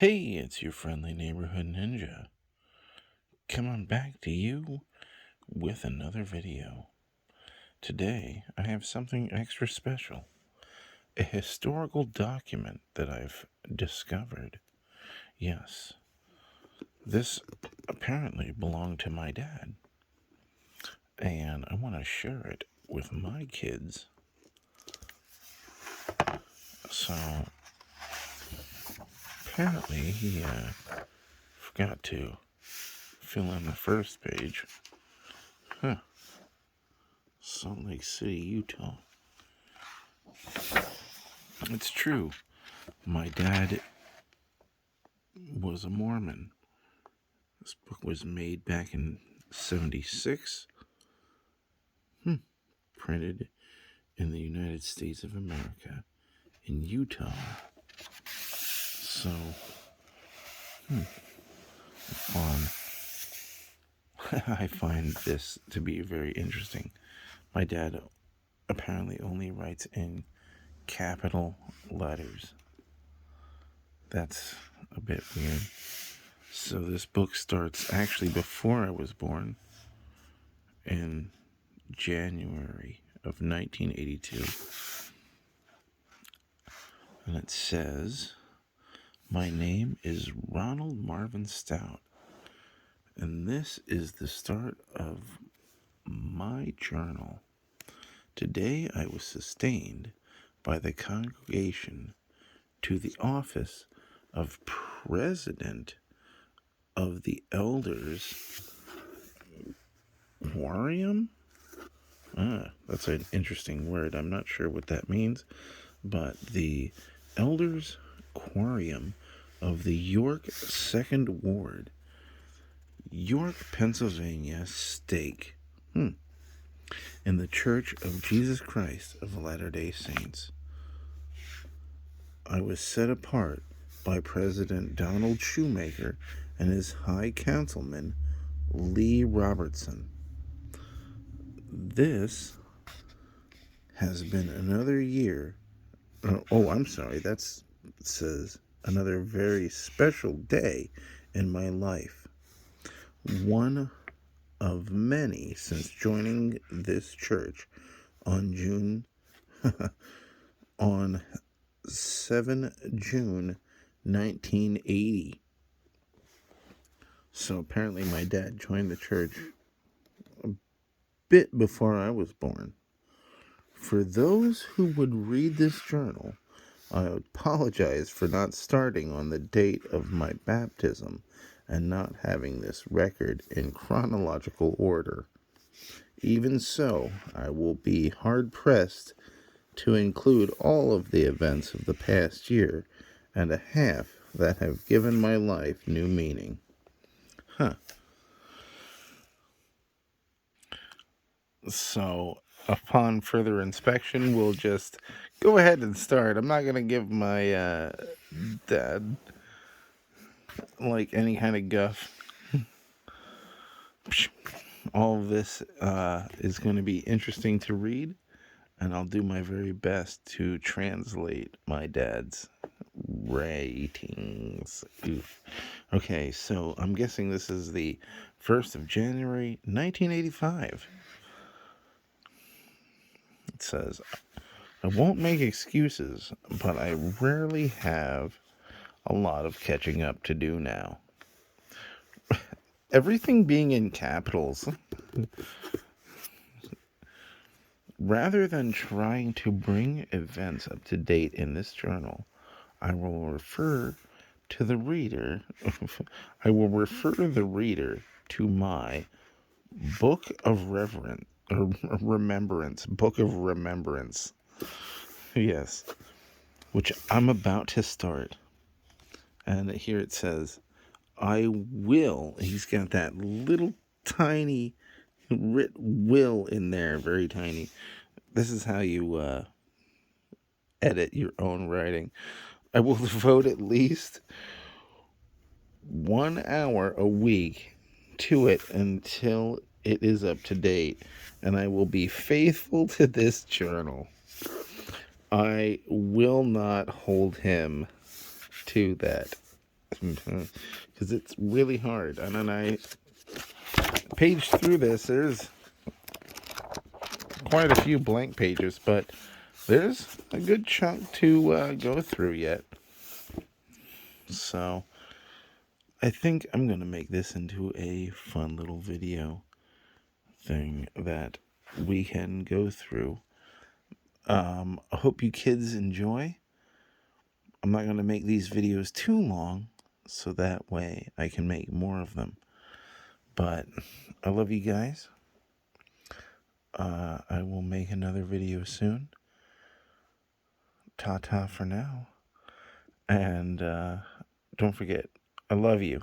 Hey, it's your friendly neighborhood ninja. Coming back to you with another video. Today, I have something extra special. A historical document that I've discovered. Yes, this apparently belonged to my dad. And I want to share it with my kids. So, apparently, he forgot to fill in the first page. Huh. Salt Lake City, Utah. It's true. My dad was a Mormon. This book was made back in 76, printed in the United States of America, in Utah. So, fun. I find this to be very interesting. My dad apparently only writes in capital letters. That's a bit weird. So this book starts actually before I was born, in January of 1982. And it says, "My name is Ronald Marvin Stout, and this is the start of my journal. Today I was sustained by the congregation to the office of President of the Elders Quorum." That's an interesting word. I'm not sure what that means, but the Elders Quorum of the York 2nd Ward, York, Pennsylvania, stake, in the Church of Jesus Christ of Latter-day Saints. I was set apart by President Donald Shoemaker and his High Councilman, Lee Robertson. This has been another year. I'm sorry, it says another very special day in my life. One of many since joining this church on 7 June 1980. So apparently my dad joined the church a bit before I was born. For those who would read this journal, I apologize for not starting on the date of my baptism and not having this record in chronological order. Even so, I will be hard-pressed to include all of the events of the past year and a half that have given my life new meaning. So, upon further inspection, we'll just go ahead and start. I'm not going to give my dad, like, any kind of guff. All of this is going to be interesting to read, and I'll do my very best to translate my dad's ratings. Oof. Okay, so I'm guessing this is the 1st of January, 1985. It says, "I won't make excuses, but I rarely have a lot of catching up to do now." Everything being in capitals. Rather than trying to bring events up to date in this journal, I will refer to the reader. I will refer the reader to my book of remembrance. Book of remembrance. Yes, which I'm about to start. And here it says, "I will." He's got that little tiny writ will in there, very tiny. This is how you edit your own writing. "I will devote at least 1 hour a week to it until it is up to date, and I will be faithful to this journal. I will not hold him to that." because it's really hard. And then I paged through this. There's quite a few blank pages, but there's a good chunk to go through yet. So I think I'm going to make this into a fun little video thing that we can go through. I hope you kids enjoy. I'm not going to make these videos too long, so that way I can make more of them. But I love you guys. I will make another video soon. Ta-ta for now. And don't forget, I love you.